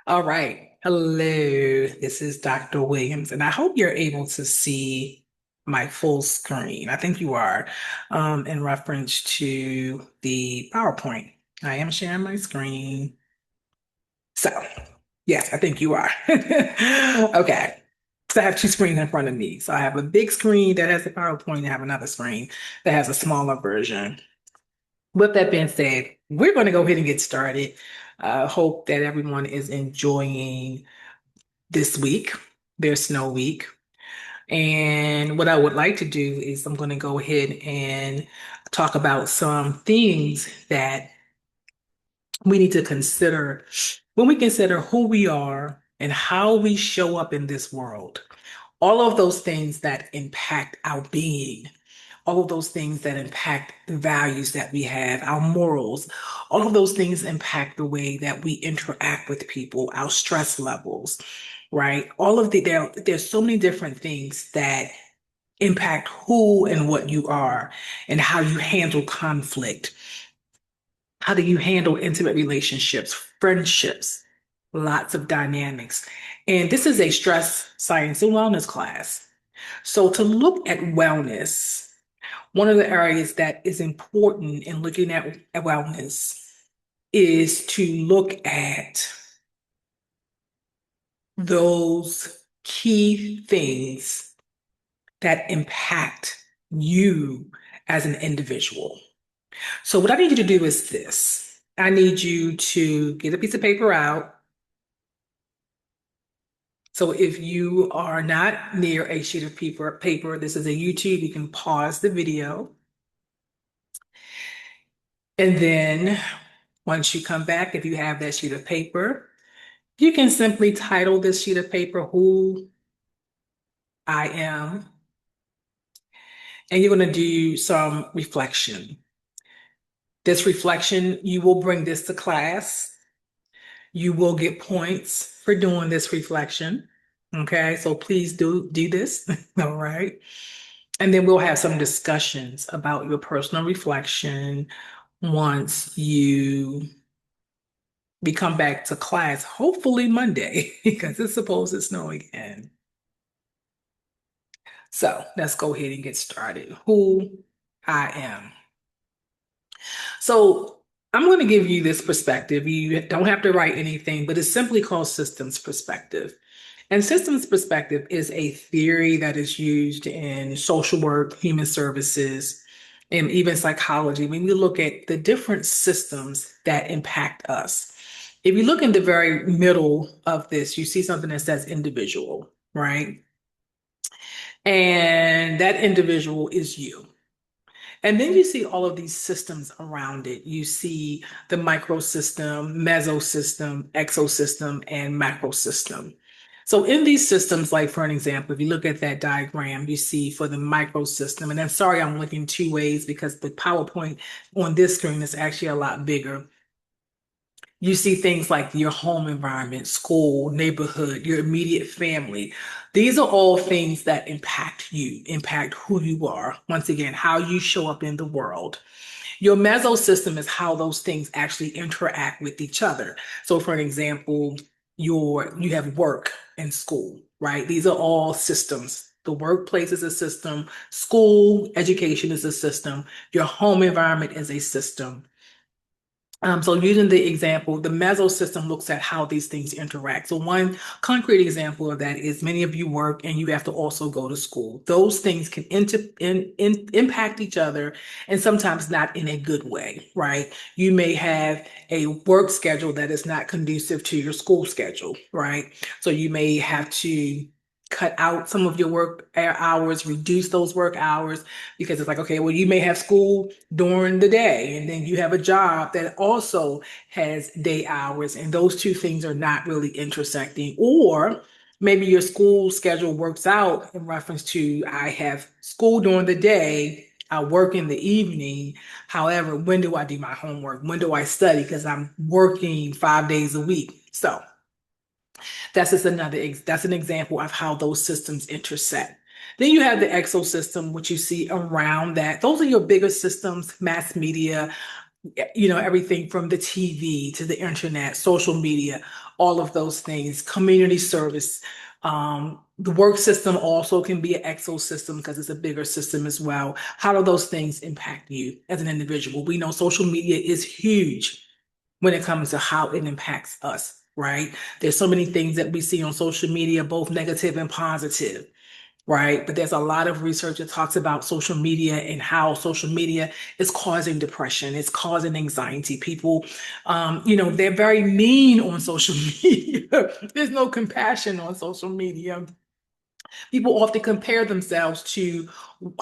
All right. Hello, this is Dr. Williams, and I hope you're able to see my full screen. I think you are, in reference to the PowerPoint. I am sharing my screen. So, yes, I think you are. Okay. So I have two screens in front of me. So I have a big screen that has the PowerPoint, and I have another screen that has a smaller version. With that being said, we're going to go ahead and get started. Hope that everyone is enjoying this week, their snow week. And what I would like to do is I'm going to go ahead and talk about some things that we need to consider when we consider who we are and how we show up in this world. All of those things that impact our being, all of those things that impact the values that we have, our morals, all of those things impact the way that we interact with people, our stress levels, right? There's so many different things that impact who and what you are and how you handle conflict. How do you handle intimate relationships, friendships, lots of dynamics. And this is a stress science and wellness class. So to look at wellness, one of the areas that is important in looking at wellness is to look at those key things that impact you as an individual. So, what I need you to do is this. I need you to get a piece of paper out. So, if you are not near a sheet of paper, this is a YouTube, you can pause the video. And then once you come back, if you have that sheet of paper, you can simply title this sheet of paper Who I Am, and you're going to do some reflection. This reflection, you will bring this to class. You will get points for doing this reflection. Okay, so please do this. All right. And then we'll have some discussions about your personal reflection once we come back to class, hopefully Monday, because it's supposed to snow again. So let's go ahead and get started. Who I am. So I'm going to give you this perspective. You don't have to write anything, but it's simply called systems perspective. And systems perspective is a theory that is used in social work, human services, and even psychology when we look at the different systems that impact us. If you look in the very middle of this, you see something that says individual, right? And that individual is you. And then you see all of these systems around it. You see the microsystem, mesosystem, exosystem, and macrosystem. So in these systems, like for an example, if you look at that diagram, you see for the microsystem, and I'm sorry I'm looking two ways because the PowerPoint on this screen is actually a lot bigger. You see things like your home environment, school, neighborhood, your immediate family. These are all things that impact you, impact who you are. Once again, how you show up in the world. Your mesosystem is how those things actually interact with each other. So for an example, you have work and school, right? These are all systems. The workplace is a system, school, education is a system, your home environment is a system. So using the example, the mesosystem looks at how these things interact. So one concrete example of that is many of you work and you have to also go to school. Those things can impact each other and sometimes not in a good way, right? You may have a work schedule that is not conducive to your school schedule, right? So you may have to cut out some of your work hours, reduce those work hours because it's like, okay, well, you may have school during the day and then you have a job that also has day hours and those two things are not really intersecting. Or maybe your school schedule works out in reference to I have school during the day, I work in the evening. However, when do I do my homework? When do I study? Because I'm working 5 days a week. So that's an example of how those systems intersect. Then you have the exosystem, which you see around that. Those are your bigger systems, mass media, everything from the TV to the internet, social media, all of those things, community service. The work system also can be an exosystem because it's a bigger system as well. How do those things impact you as an individual? We know social media is huge when it comes to how it impacts us, right? There's so many things that we see on social media, both negative and positive, right? But there's a lot of research that talks about social media and how social media is causing depression, it's causing anxiety. People, they're very mean on social media. There's no compassion on social media. People often compare themselves to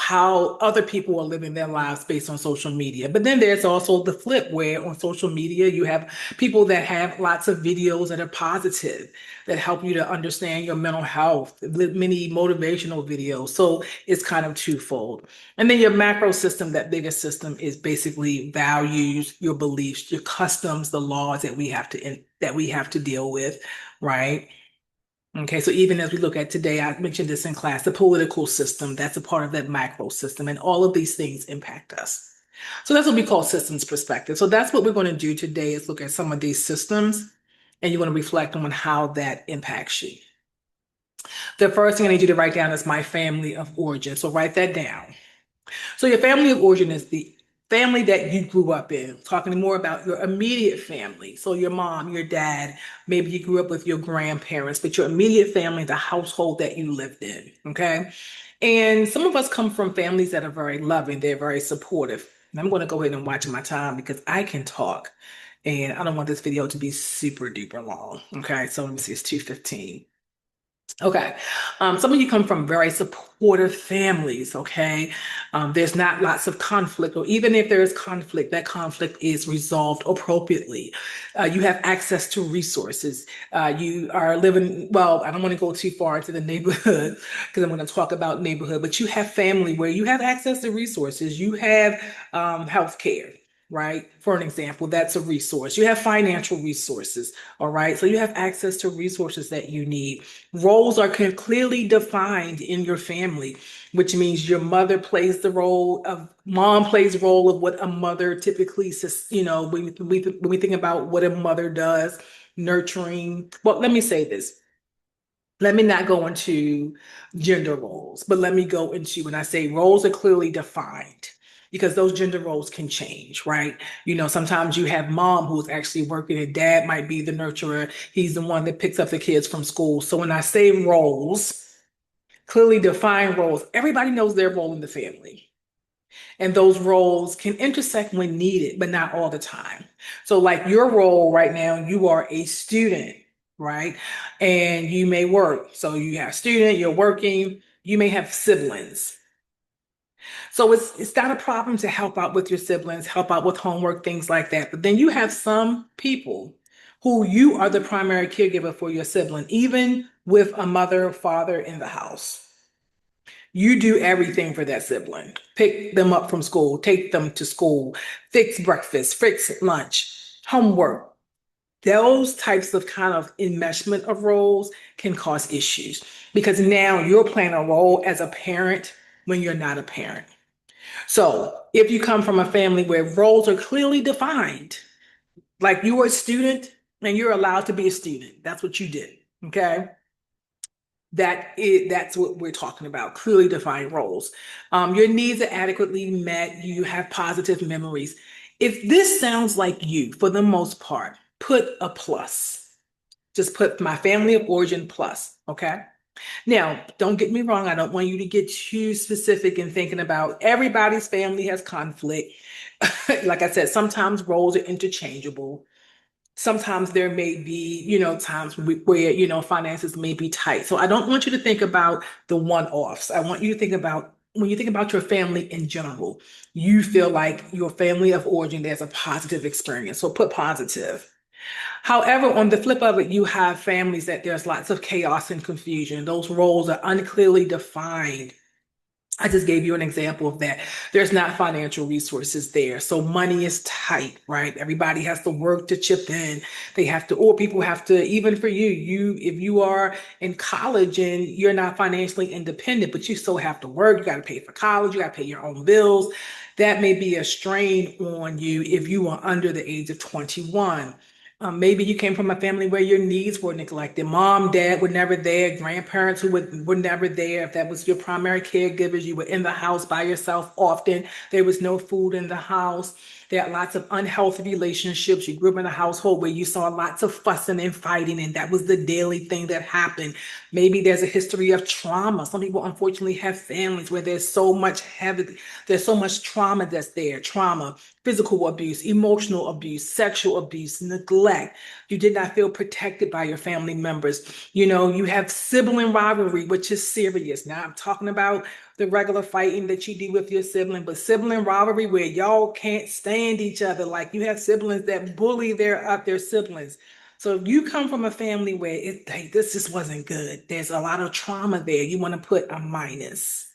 how other people are living their lives based on social media. But then there's also the flip where on social media, you have people that have lots of videos that are positive, that help you to understand your mental health, many motivational videos. So it's kind of twofold. And then your macro system, that bigger system, is basically values, your beliefs, your customs, the laws that we have to deal with, right? Okay, so even as we look at today, I mentioned this in class, the political system, that's a part of that macro system, and all of these things impact us. So that's what we call systems perspective. So that's what we're going to do today is look at some of these systems, and you're going to reflect on how that impacts you. The first thing I need you to write down is my family of origin. So write that down. So your family of origin is the family that you grew up in. Talking more about your immediate family. So your mom, your dad, maybe you grew up with your grandparents, but your immediate family, the household that you lived in. Okay. And some of us come from families that are very loving, they're very supportive. And I'm going to go ahead and watch my time because I can talk. And I don't want this video to be super duper long. Okay. So let me see, it's 2:15. Okay. Some of you come from very supportive families, okay? There's not lots of conflict, or even if there is conflict, that conflict is resolved appropriately. You have access to resources. You are living, well, I don't want to go too far into the neighborhood because I'm going to talk about neighborhood, but you have family where you have access to resources. You have health care. Right? For an example, that's a resource. You have financial resources. All right. So you have access to resources that you need. Roles are clearly defined in your family, which means your mother plays the role of mom plays the role of what a mother typically, when we think about what a mother does, nurturing. Well, let me say this. Let me not go into gender roles, but let me go into when I say roles are clearly defined because those gender roles can change, right? Sometimes you have mom who's actually working and dad might be the nurturer. He's the one that picks up the kids from school. So when I say roles, clearly defined roles, everybody knows their role in the family. And those roles can intersect when needed, but not all the time. So, like your role right now, you are a student, right? And you may work. So, you have student, you're working, you may have siblings. So, it's not a problem to help out with your siblings, help out with homework, things like that. But then you have some people who you are the primary caregiver for your sibling, even with a mother or father in the house. You do everything for that sibling. Pick them up from school, take them to school, fix breakfast, fix lunch, homework. Those types of kind of enmeshment of roles can cause issues because now you're playing a role as a parent when you're not a parent. So if you come from a family where roles are clearly defined, like you were a student and you're allowed to be a student, that's what you did. Okay. That's what we're talking about, clearly defined roles. Your needs are adequately met. You have positive memories. If this sounds like you, for the most part, put a plus. Just put my family of origin plus, okay? Now, don't get me wrong. I don't want you to get too specific in thinking about everybody's family has conflict. Like I said, sometimes roles are interchangeable. Sometimes there may be, times where, finances may be tight. So I don't want you to think about the one-offs. I want you to think about when you think about your family in general, you feel like your family of origin, there's a positive experience. So put positive. However, on the flip of it, you have families that there's lots of chaos and confusion. Those roles are unclearly defined. I just gave you an example of that. There's not financial resources there. So money is tight, right? Everybody has to work to chip in. They have to, or people have to, even for if you are in college and you're not financially independent, but you still have to work, you got to pay for college, you got to pay your own bills. that may be a strain on you if you are under the age of 21. Maybe you came from a family where your needs were neglected. Mom, dad were never there. Grandparents were never there. If that was your primary caregivers, you were in the house by yourself often. There was no food in the house. There are lots of unhealthy relationships. You grew up in a household where you saw lots of fussing and fighting, and that was the daily thing that happened. Maybe there's a history of trauma. Some people unfortunately have families where there's so much trauma that's there. Trauma, physical abuse, emotional abuse, sexual abuse, neglect. You did not feel protected by your family members. You have sibling rivalry, which is serious. Now I'm talking about the regular fighting that you do with your sibling, but sibling rivalry where y'all can't stand each other. Like you have siblings that bully their siblings. So if you come from a family where this just wasn't good, there's a lot of trauma there. You want to put a minus.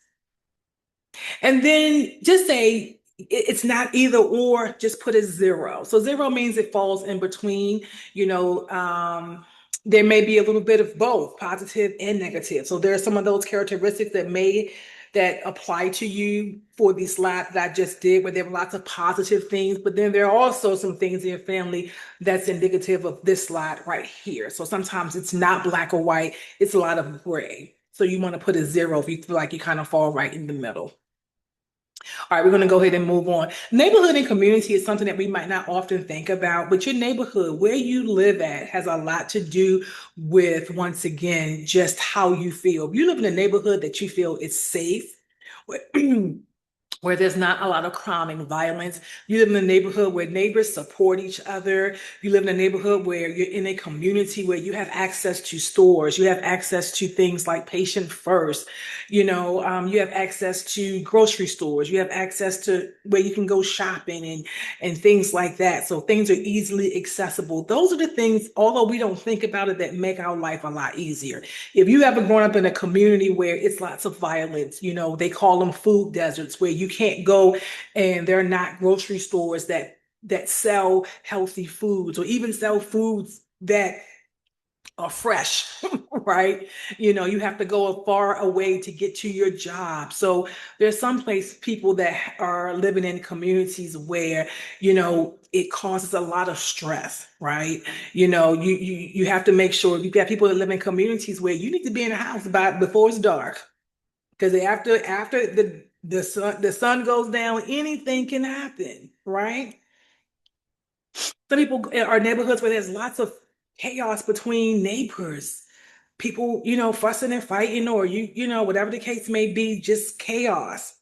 And then just say it's not either or, just put a zero. So zero means it falls in between, you know. There may be a little bit of both positive and negative. So there are some of those characteristics that apply to you for the slide that I just did, where there are lots of positive things, but then there are also some things in your family that's indicative of this slide right here. So sometimes it's not black or white, it's a lot of gray. So you want to put a zero if you feel like you kind of fall right in the middle. All right, we're going to go ahead and move on. Neighborhood and community is something that we might not often think about, but your neighborhood, where you live at, has a lot to do with, once again, just how you feel. If you live in a neighborhood that you feel is safe, where there's not a lot of crime and violence. You live in a neighborhood where neighbors support each other. You live in a neighborhood where you're in a community where you have access to stores. You have access to things like Patient First. You have access to grocery stores. You have access to where you can go shopping and things like that. So things are easily accessible. Those are the things, although we don't think about it, that make our life a lot easier. If you ever grown up in a community where it's lots of violence, they call them food deserts, where you can't go and there are not grocery stores that sell healthy foods or even sell foods that are fresh, right? You have to go far away to get to your job. So there's some people that are living in communities where, it causes a lot of stress, right? You have to make sure you've got people that live in communities where you need to be in the house before it's dark. Because after the sun goes down, anything can happen, right? Some people are neighborhoods where there's lots of chaos between neighbors. People, fussing and fighting, or whatever the case may be, just chaos.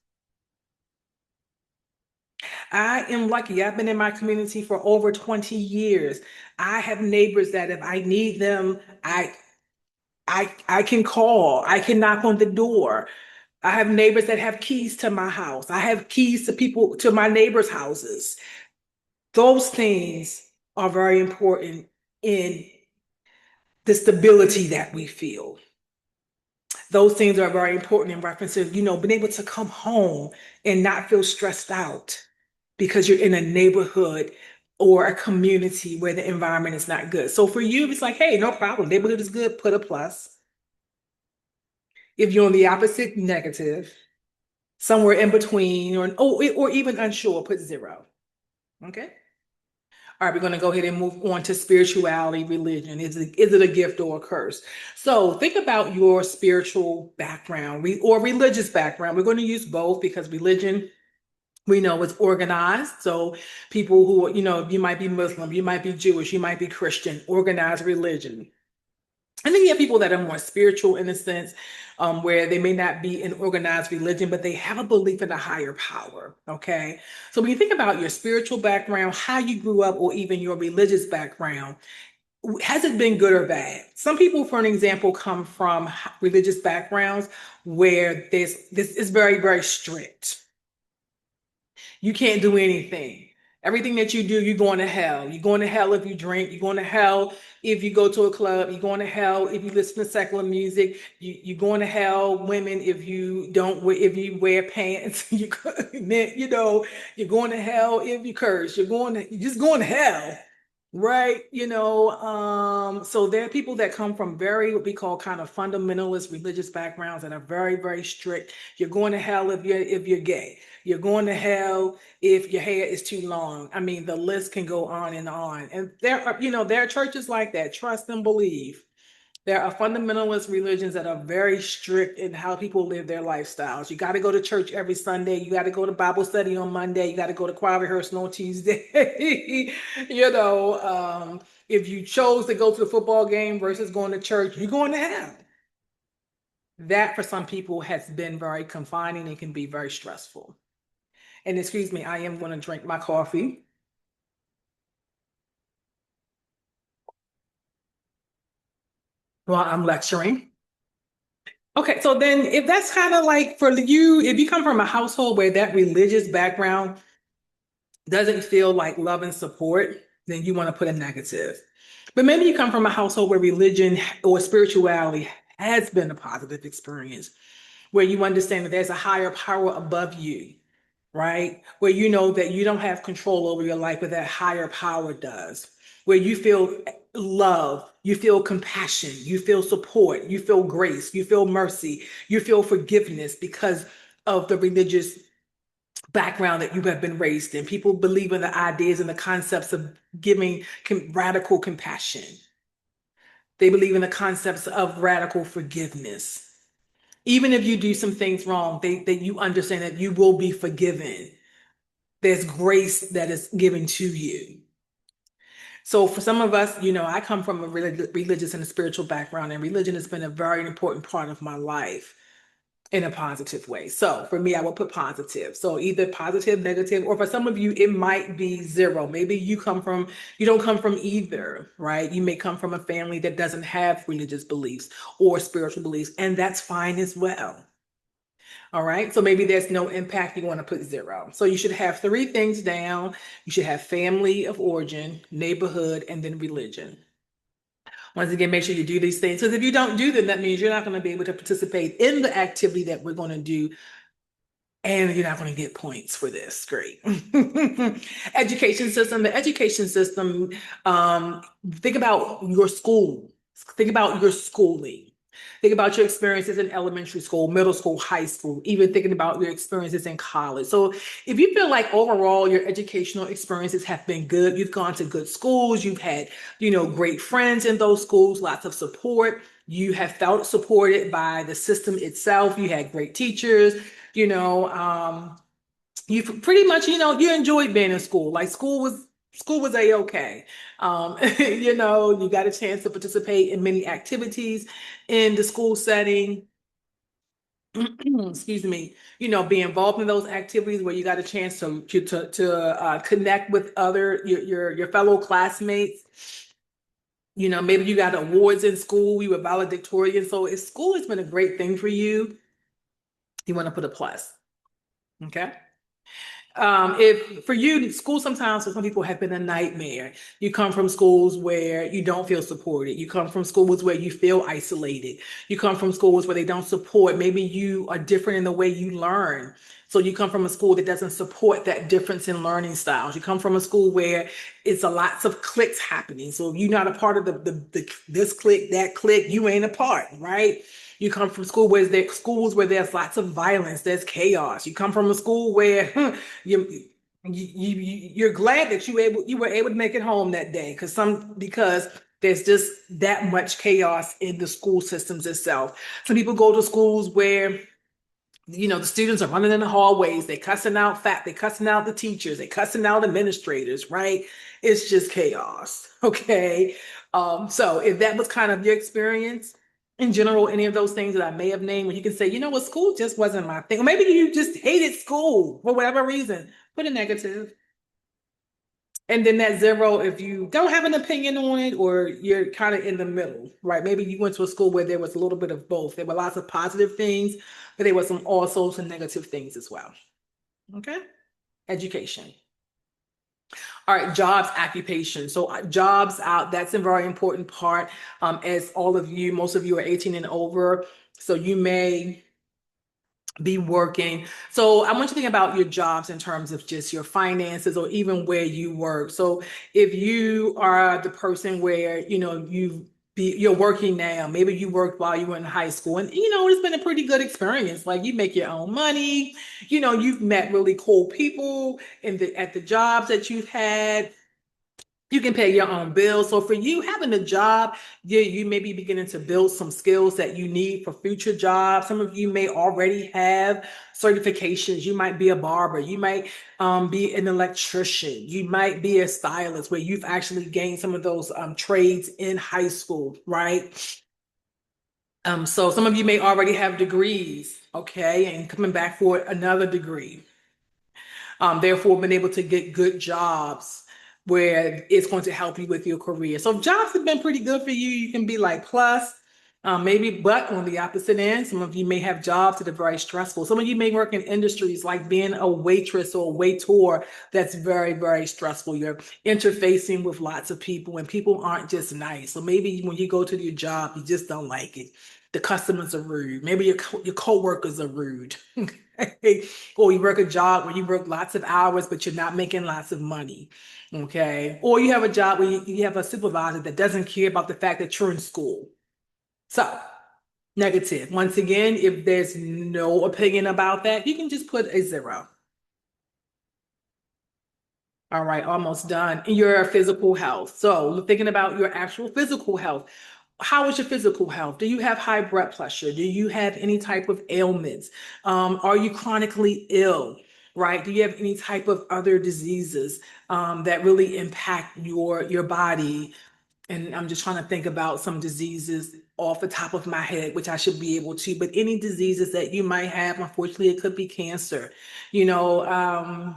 I am lucky. I've been in my community for over 20 years. I have neighbors that if I need them, I can call. I can knock on the door. I have neighbors that have keys to my house. I have keys to my neighbors' houses. Those things are very important in the stability that we feel. Those things are very important in reference to, being able to come home and not feel stressed out because you're in a neighborhood or a community where the environment is not good. So for you, it's like, hey, no problem. Neighborhood is good, put a plus. If you're on the opposite, negative. Somewhere in between, or even unsure, put zero. Okay. All right, we're going to go ahead and move on to spirituality, religion. Is it a gift or a curse? So think about your spiritual background or religious background. We're going to use both because religion, we know, is organized. So people who, you might be Muslim, you might be Jewish, you might be Christian, organized religion. And then you have people that are more spiritual in a sense, where they may not be in organized religion, but they have a belief in a higher power. Okay. So when you think about your spiritual background, how you grew up, or even your religious background, has it been good or bad? Some people, for an example, come from religious backgrounds where this is very, very strict. You can't do anything. Everything that you do, you're going to hell. You're going to hell if you drink. You're going to hell if you go to a club. You're going to hell if you listen to secular music. You're going to hell, women, if you wear pants. Men, you're going to hell if you curse. You're just going to hell. Right, so there are people that come from very what we call kind of fundamentalist religious backgrounds that are very, very strict. You're going to hell if you're gay. You're going to hell if your hair is too long. I mean, the list can go on and on. And there are churches like that. Trust and believe. There are fundamentalist religions that are very strict in how people live their lifestyles. You got to go to church every Sunday. You got to go to Bible study on Monday. You got to go to choir rehearsal on Tuesday. If you chose to go to the football game versus going to church, you're going to hell. That for some people has been very confining and can be very stressful. And excuse me, I am going to drink my coffee while I'm lecturing. Okay, so then if that's kind of like for you, if you come from a household where that religious background doesn't feel like love and support, then you want to put a negative. But maybe you come from a household where religion or spirituality has been a positive experience, where you understand that there's a higher power above you, right? Where you know that you don't have control over your life, but that higher power does. Where you feel love, you feel compassion, you feel support, you feel grace, you feel mercy, you feel forgiveness because of the religious background that you have been raised in. People believe in the ideas and the concepts of giving radical compassion. They believe in the concepts of radical forgiveness. Even if you do some things wrong, you understand that you will be forgiven. There's grace that is given to you. So for some of us, I come from a religious and a spiritual background, and religion has been a very important part of my life in a positive way. So for me, I will put positive. So either positive, negative, or for some of you, it might be zero. Maybe you don't come from either, right? You may come from a family that doesn't have religious beliefs or spiritual beliefs, and that's fine as well. All right. So maybe there's no impact. You want to put zero. So you should have three things down. You should have family of origin, neighborhood, and then religion. Once again, make sure you do these things because if you don't do them, that means you're not going to be able to participate in the activity that we're going to do, and you're not going to get points for this. Great. Education system. The education system, think about your school. Think about your schooling. Think about your experiences in elementary school, middle school, high school, even thinking about your experiences in college. So if you feel like overall your educational experiences have been good, you've gone to good schools, you've had, great friends in those schools, lots of support, you have felt supported by the system itself, you had great teachers, you know, you pretty much, you enjoyed being in school. Like school was a-okay. You got a chance to participate in many activities in the school setting. Excuse me, be involved in those activities where you got a chance to connect with other your fellow classmates. Maybe you got awards in school, you were valedictorian. So if school has been a great thing for you, you want to put a plus. Okay. If for you, school sometimes for some people have been a nightmare. You come from schools where you don't feel supported. You come from schools where you feel isolated. You come from schools where they don't support. Maybe you are different in the way you learn. So you come from a school that doesn't support that difference in learning styles. You come from a school where it's a lots of cliques happening. So if you're not a part of the this clique, that clique, you ain't a part, right? You come from schools where there's lots of violence, there's chaos. You come from a school where you're glad that you were able to make it home that day because there's just that much chaos in the school systems itself. Some people go to schools where the students are running in the hallways, they cussing out the teachers, they cussing out administrators, right? It's just chaos. Okay. So if that was kind of your experience in general, any of those things that I may have named, where you can say, what, school just wasn't my thing. Or maybe you just hated school for whatever reason. Put a negative. And then that zero, if you don't have an opinion on it, or you're kind of in the middle, right? Maybe you went to a school where there was a little bit of both. There were lots of positive things, but there were some negative things as well. Okay. Education. All right, jobs, occupation. So jobs out, that's a very important part. As most of you are 18 and over. So you may be working. So I want you to think about your jobs in terms of just your finances or even where you work. So if you are the person where, you're working now, maybe you worked while you were in high school and it's been a pretty good experience. Like you make your own money, you've met really cool people at the jobs that you've had. You can pay your own bills. So for you having a job, you may be beginning to build some skills that you need for future jobs. Some of you may already have certifications. You might be a barber. You might be an electrician. You might be a stylist where you've actually gained some of those trades in high school, right? So some of you may already have degrees, okay, and coming back for another degree, therefore been able to get good jobs where it's going to help you with your career. So if jobs have been pretty good for you, you can be like plus, maybe, but on the opposite end, some of you may have jobs that are very stressful. Some of you may work in industries like being a waitress or a waiter that's very, very stressful. You're interfacing with lots of people and people aren't just nice. So maybe when you go to your job, you just don't like it. The customers are rude. Maybe your coworkers are rude. Or you work a job where you work lots of hours, but you're not making lots of money. Okay. Or you have a job where you have a supervisor that doesn't care about the fact that you're in school. So, negative. Once again, if there's no opinion about that, you can just put a zero. All right, almost done. Your physical health. So, thinking about your actual physical health. How is your physical health? Do you have high blood pressure? Do you have any type of ailments? Are you chronically ill? Right? Do you have any type of other diseases that really impact your body? And I'm just trying to think about some diseases off the top of my head, which I should be able to. But any diseases that you might have, unfortunately, it could be cancer. You know,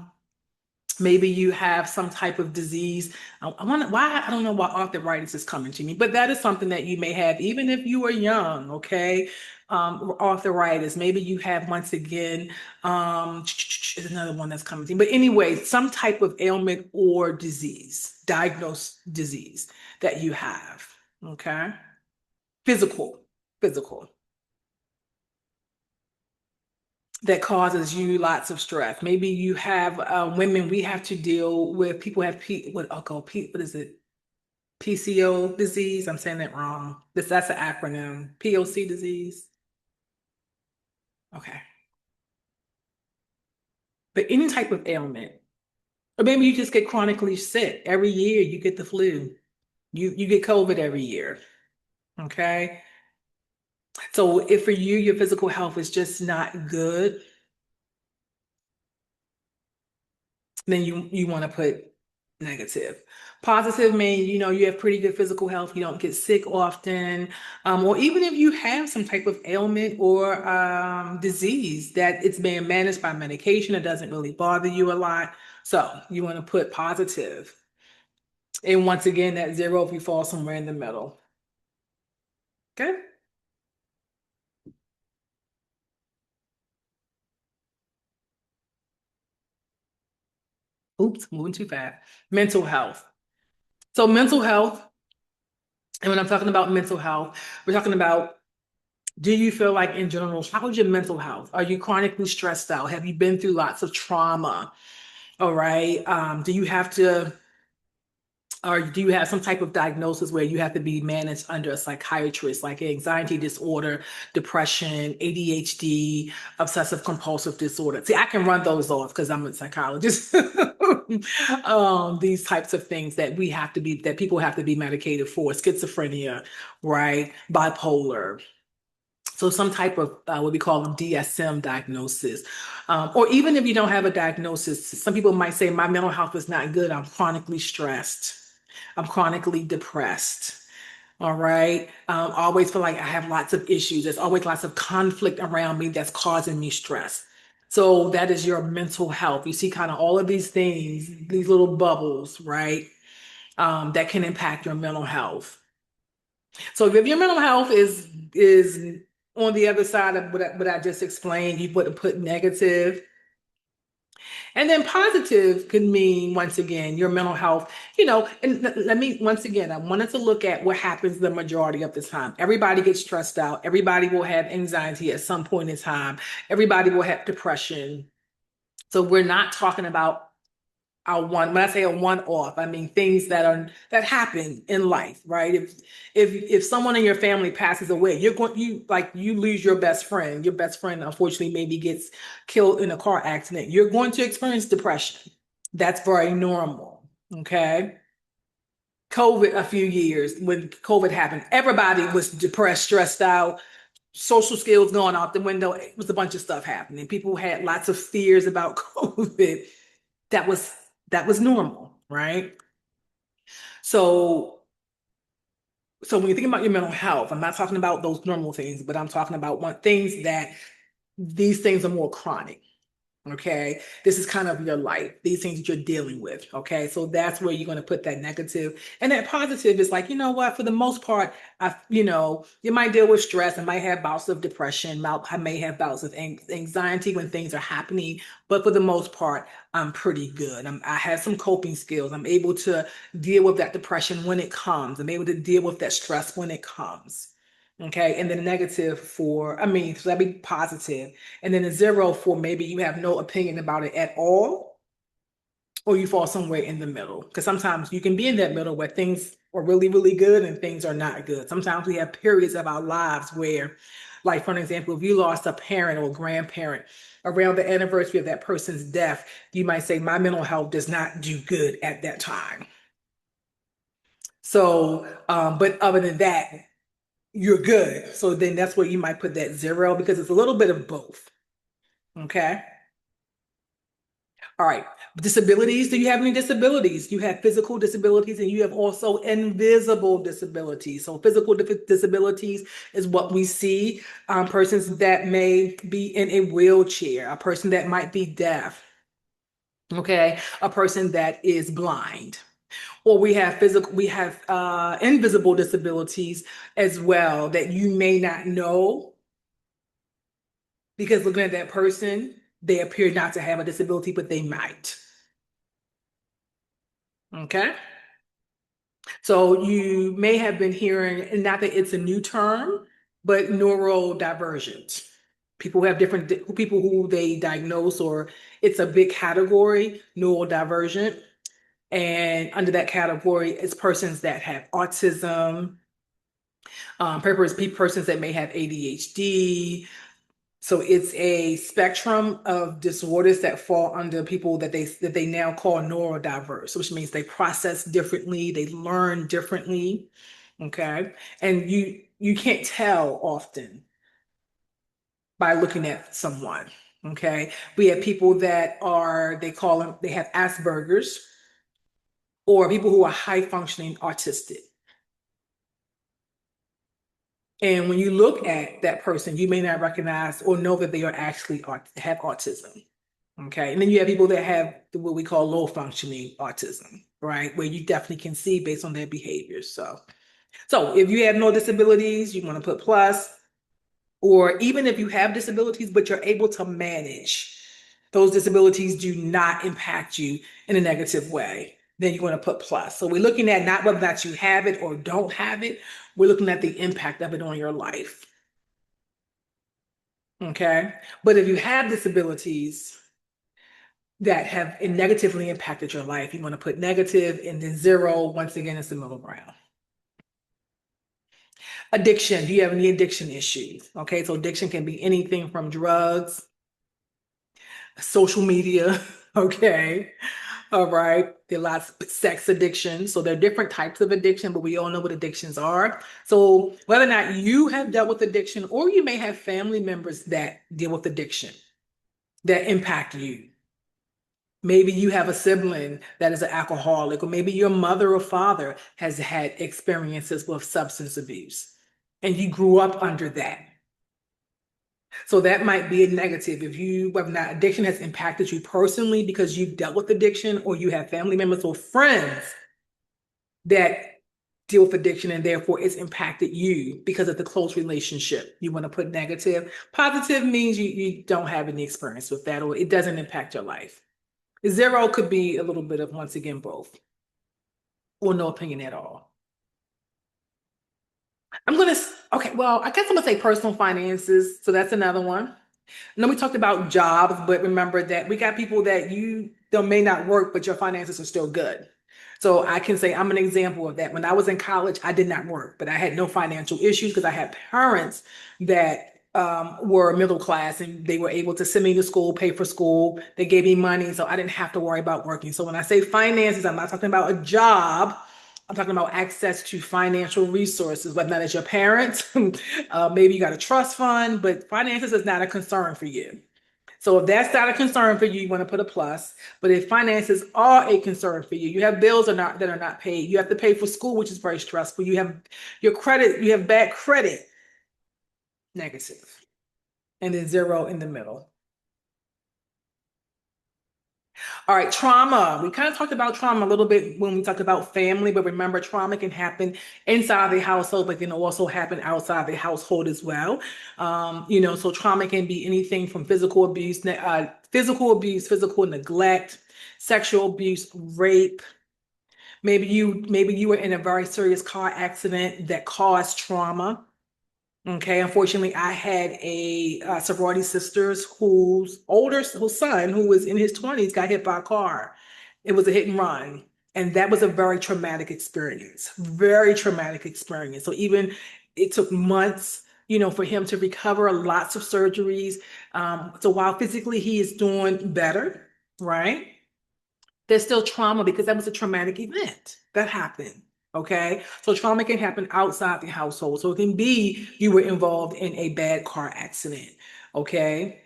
maybe you have some type of disease. I wonder why, I don't know why arthritis is coming to me, but that is something that you may have, even if you are young, okay? Arthritis, maybe you have, once again, is another one that's coming to me. But anyway, some type of ailment or disease, diagnosed disease that you have, okay? Physical, physical. That causes you lots of stress. Maybe you have women, we have to deal with people have what is it? PCO disease. I'm saying that wrong. That's an acronym. POC disease. Okay. But any type of ailment. Or maybe you just get chronically sick. Every year you get the flu. You get COVID every year. Okay. So if for you your physical health is just not good, then you want to put negative. Positive means you have pretty good physical health. You don't get sick often, or even if you have some type of ailment or disease that it's being managed by medication, it doesn't really bother you a lot. So you want to put positive. And once again, that zero if you fall somewhere in the middle. Okay. Oops, moving too fast. Mental health. So mental health, and when I'm talking about mental health, we're talking about, do you feel like in general, how is your mental health? Are you chronically stressed out? Have you been through lots of trauma? All right. Do you have to, or do you have some type of diagnosis where you have to be managed under a psychiatrist, like anxiety disorder, depression, ADHD, obsessive compulsive disorder? See, I can run those off because I'm a psychologist. These types of things that people have to be medicated for, schizophrenia, right? Bipolar, so some type of what we call them DSM diagnosis. Or even if you don't have a diagnosis, some people might say, my mental health is not good. I'm chronically stressed. I'm chronically depressed. All right. Always feel like I have lots of issues. There's always lots of conflict around me that's causing me stress. So that is your mental health. You see kind of all of these things, these little bubbles, right? That can impact your mental health. So if your mental health is on the other side of what I just explained, you would put negative. And then positive could mean, once again, your mental health, and let me, once again, I wanted to look at what happens the majority of the time. Everybody gets stressed out. Everybody will have anxiety at some point in time. Everybody will have depression. So we're not talking about when I say a one-off, I mean things that happen in life, right? If someone in your family passes away, you lose your best friend. Your best friend unfortunately maybe gets killed in a car accident. You're going to experience depression. That's very normal. Okay. COVID, a few years when COVID happened, everybody was depressed, stressed out, social skills going out the window. It was a bunch of stuff happening. People had lots of fears about COVID. That was that was normal, right? So so when you think about your mental health, I'm not talking about those normal things, but I'm talking about things that these things are more chronic. Okay. This is kind of your life, these things that you're dealing with. Okay. So that's where you're going to put that negative. And that positive is like, you know what, for the most part, you might deal with stress. I might have bouts of depression. I may have bouts of anxiety when things are happening. But for the most part, I'm pretty good. I have some coping skills. I'm able to deal with that depression when it comes. I'm able to deal with that stress when it comes. Okay. And then negative so that'd be positive. And then a zero for maybe you have no opinion about it at all, or you fall somewhere in the middle. Because sometimes you can be in that middle where things are really, really good and things are not good. Sometimes we have periods of our lives where, like, for an example, if you lost a parent or grandparent around the anniversary of that person's death, you might say, my mental health does not do good at that time. So, but other than that, you're good. So then that's where you might put that zero because it's a little bit of both. Okay. All right. Disabilities. Do you have any disabilities? You have physical disabilities and you have also invisible disabilities. So physical disabilities is what we see. Persons that may be in a wheelchair, a person that might be deaf. Okay. A person that is blind. Or we have invisible disabilities as well that you may not know because looking at that person, they appear not to have a disability, but they might. Okay. So you may have been hearing, and not that it's a new term, but neurodivergent. People have people who they diagnose, or it's a big category, neurodivergent. And under that category, it's persons that have autism, persons that may have ADHD. So it's a spectrum of disorders that fall under people that they now call neurodiverse, which means they process differently, they learn differently. Okay. And you can't tell often by looking at someone. Okay. We have people that they have Asperger's, or people who are high functioning autistic. And when you look at that person, you may not recognize or know that they are actually have autism. Okay. And then you have people that have what we call low functioning autism, right? Where you definitely can see based on their behaviors. So if you have no disabilities, you want to put plus, or even if you have disabilities, but you're able to manage, those disabilities do not impact you in a negative way, then you're going to put plus. So we're looking at not whether or not you have it or don't have it, we're looking at the impact of it on your life. Okay. But if you have disabilities that have negatively impacted your life, you want to put negative, and then zero, once again, it's the middle ground. Addiction. Do you have any addiction issues? Okay. So addiction can be anything from drugs, social media. Okay. All right. There are lots of sex addiction. So there are different types of addiction, but we all know what addictions are. So whether or not you have dealt with addiction, or you may have family members that deal with addiction that impact you. Maybe you have a sibling that is an alcoholic, or maybe your mother or father has had experiences with substance abuse and you grew up under that. So that might be a negative whether or not addiction has impacted you personally because you've dealt with addiction, or you have family members or friends that deal with addiction and therefore it's impacted you because of the close relationship. You want to put negative. Positive means you don't have any experience with that, or it doesn't impact your life. Zero could be a little bit of, once again, both, or no opinion at all. Okay, well, I guess I'm gonna say personal finances. So that's another one. I know we talked about jobs, but remember that we got people that you they may not work, but your finances are still good. So I can say I'm an example of that. When I was in college, I did not work, but I had no financial issues because I had parents that were middle class and they were able to send me to school, pay for school. They gave me money, so I didn't have to worry about working. So when I say finances, I'm not talking about a job. I'm talking about access to financial resources, but not as your parents. Maybe you got a trust fund, but finances is not a concern for you. So if that's not a concern for you, you want to put a plus. But if finances are a concern for you, you have bills that are not paid. You have to pay for school, which is very stressful. You have your credit, you have bad credit, negative, and then zero in the middle. All right, trauma. We kind of talked about trauma a little bit when we talked about family, but remember, trauma can happen inside the household, but can also happen outside the household as well. So trauma can be anything from physical neglect, sexual abuse, rape. Maybe you were in a very serious car accident that caused trauma. Okay, unfortunately, I had a sorority sister's whose son, who was in his 20s, got hit by a car. It was a hit and run. And that was a very traumatic experience, very traumatic experience. So even it took months, for him to recover, lots of surgeries. So while physically he is doing better, right? There's still trauma because that was a traumatic event that happened. Okay. So trauma can happen outside the household. So it can be you were involved in a bad car accident. Okay.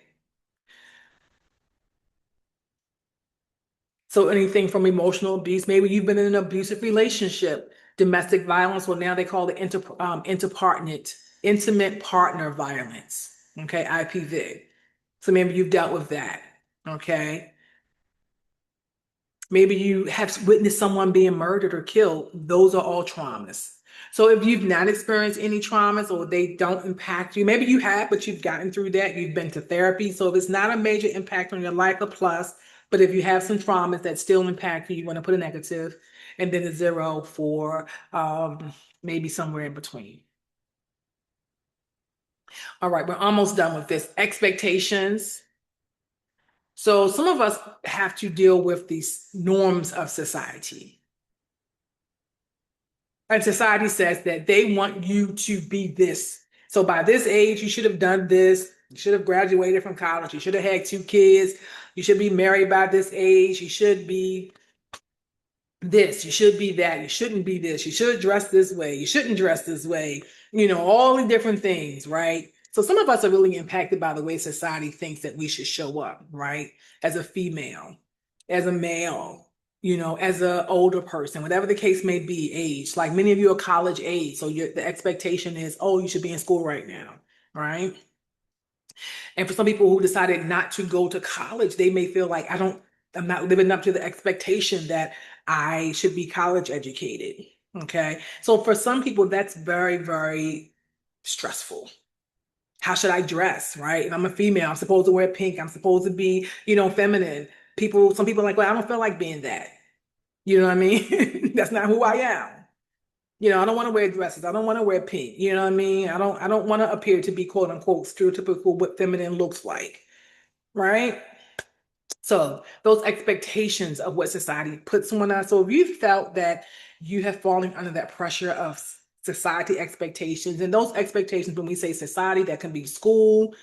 So anything from emotional abuse, maybe you've been in an abusive relationship, domestic violence, well, now they call it intimate partner violence. Okay. IPV. So maybe you've dealt with that. Okay. Maybe you have witnessed someone being murdered or killed. Those are all traumas. So if you've not experienced any traumas or they don't impact you, maybe you have, but you've gotten through that, you've been to therapy. So if it's not a major impact on your life, a plus. But if you have some traumas that still impact you, you want to put a negative, and then a zero for maybe somewhere in between. All right, we're almost done with this. Expectations. So some of us have to deal with these norms of society. And society says that they want you to be this. So by this age, you should have done this. You should have graduated from college. You should have had 2 kids. You should be married by this age. You should be this. You should be that. You shouldn't be this. You should dress this way. You shouldn't dress this way. All the different things, right? So some of us are really impacted by the way society thinks that we should show up, right? As a female, as a male, as an older person, whatever the case may be, age. Like many of you are college age, so the expectation is, oh, you should be in school right now, right? And for some people who decided not to go to college, they may feel like I'm not living up to the expectation that I should be college educated. Okay. So for some people, that's very, very stressful. How should I dress? Right. If I'm a female, I'm supposed to wear pink. I'm supposed to be, feminine. Some people are like, well, I don't feel like being that. You know what I mean? That's not who I am. I don't want to wear dresses. I don't want to wear pink. You know what I mean? I don't want to appear to be quote unquote stereotypical what feminine looks like. Right. So those expectations of what society puts on us. So if you felt that you have fallen under that pressure of society expectations, and those expectations, when we say society, that can be school,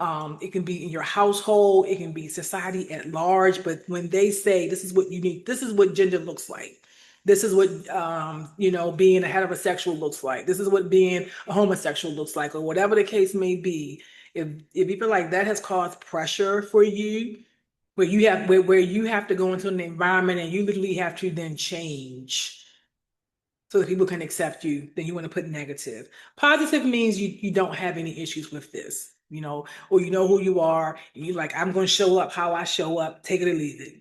it can be in your household, it can be society at large. But when they say this is what you need, this is what gender looks like. This is what being a heterosexual looks like. This is what being a homosexual looks like, or whatever the case may be. If you feel like that has caused pressure for you, where you have to go into an environment and you literally have to then change so that people can accept you, then you want to put negative. Positive means you don't have any issues with this, or you know who you are, and you're like, I'm going to show up how I show up, take it or leave it,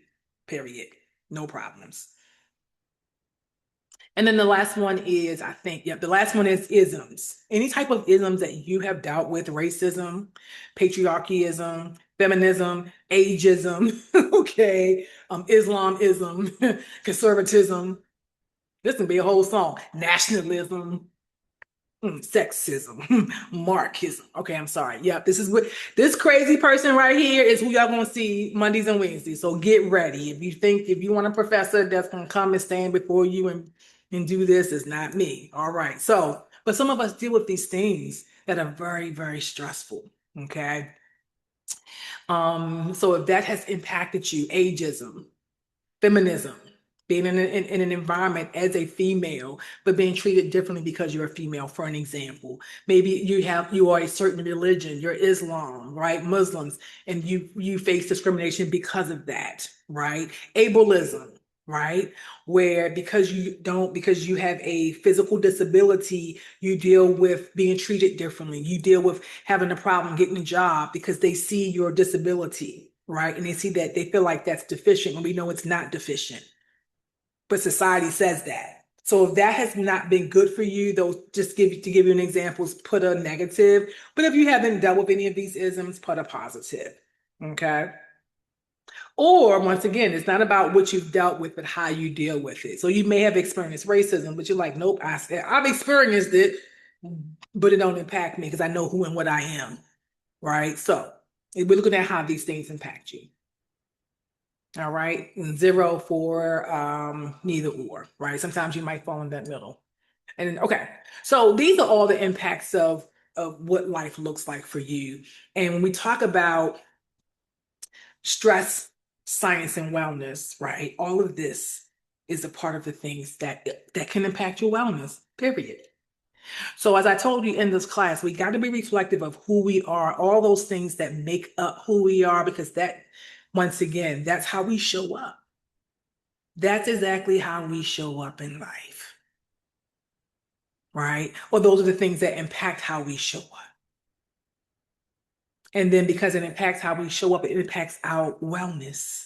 period. No problems. And then the last one is, I think, the last one is isms. Any type of isms that you have dealt with, racism, patriarchyism, feminism, ageism, okay, Islamism, conservatism. This can be a whole song. Nationalism, sexism, Marxism. Okay, I'm sorry. Yep, this is what this crazy person right here is who y'all gonna see Mondays and Wednesdays. So get ready. If you want a professor that's gonna come and stand before you and do this, it's not me. All right. So, but some of us deal with these things that are very, very stressful. Okay. So if that has impacted you, ageism, feminism, being in an environment as a female, but being treated differently because you're a female, for an example. Maybe you are a certain religion, you're Islam, right? Muslims, and you face discrimination because of that, right? Ableism, right? Where because you have a physical disability, you deal with being treated differently. You deal with having a problem getting a job because they see your disability, right? And they see that they feel like that's deficient when we know it's not deficient. But society says that. So if that has not been good for you, those just to give you an example, put a negative. But if you haven't dealt with any of these isms, put a positive. Okay. Or once again, it's not about what you've dealt with, but how you deal with it. So you may have experienced racism, but you're like, nope, I've experienced it, but it don't impact me because I know who and what I am. Right. So we're looking at how these things impact you. All right. And 0 for neither or, right? Sometimes you might fall in that middle. And okay. So these are all the impacts of what life looks like for you. And when we talk about stress, science, and wellness, right? All of this is a part of the things that can impact your wellness, period. So as I told you in this class, we got to be reflective of who we are, all those things that make up who we are, because that, once again, that's how we show up. That's exactly how we show up in life, right? Or those are the things that impact how we show up. And then because it impacts how we show up, it impacts our wellness.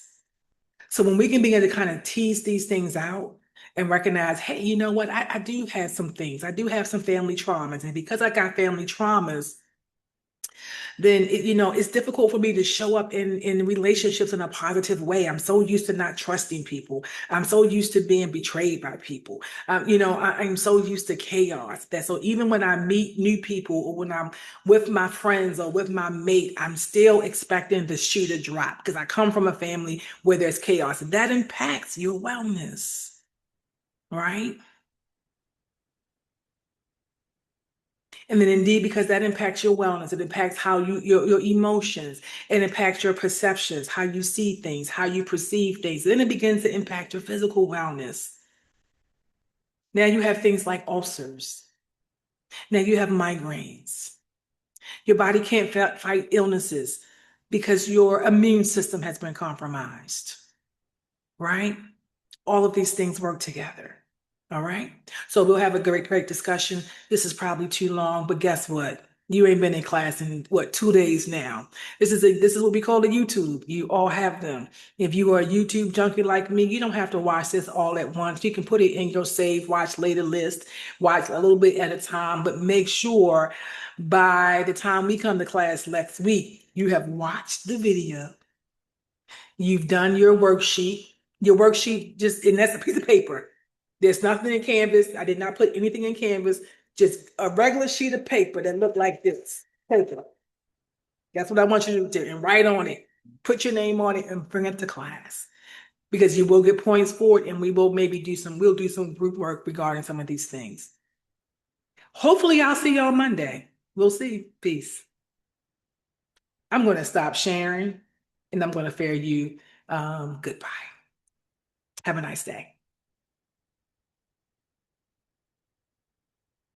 So when we can begin to kind of tease these things out and recognize, hey, you know what? I do have some things. I do have some family traumas. And because I got family traumas, then it's difficult for me to show up in relationships in a positive way. I'm so used to not trusting people. I'm so used to being betrayed by people. I'm so used to chaos that so even when I meet new people or when I'm with my friends or with my mate, I'm still expecting the shoe to drop because I come from a family where there's chaos. That impacts your wellness, right? And then indeed, because that impacts your wellness, it impacts how your emotions, it impacts your perceptions, how you see things, how you perceive things. Then it begins to impact your physical wellness. Now you have things like ulcers. Now you have migraines. Your body can't fight illnesses because your immune system has been compromised, right? All of these things work together. All right. So we'll have a great discussion. This is probably too long, but guess what? You ain't been in class in what, 2 days now. This is what we call a YouTube. You all have them. If you are a YouTube junkie like me, you don't have to watch this all at once. You can put it in your save, watch later list, watch a little bit at a time, but make sure by the time we come to class next week, you have watched the video. You've done your worksheet. Your worksheet just, and that's a piece of paper. There's nothing in Canvas. I did not put anything in Canvas, just a regular sheet of paper that looked like this. Paper. That's what I want you to do. And write on it. Put your name on it and bring it to class. Because you will get points for it, and we'll do some group work regarding some of these things. Hopefully I'll see you on Monday. We'll see. Peace. I'm going to stop sharing and I'm going to fare you goodbye. Have a nice day.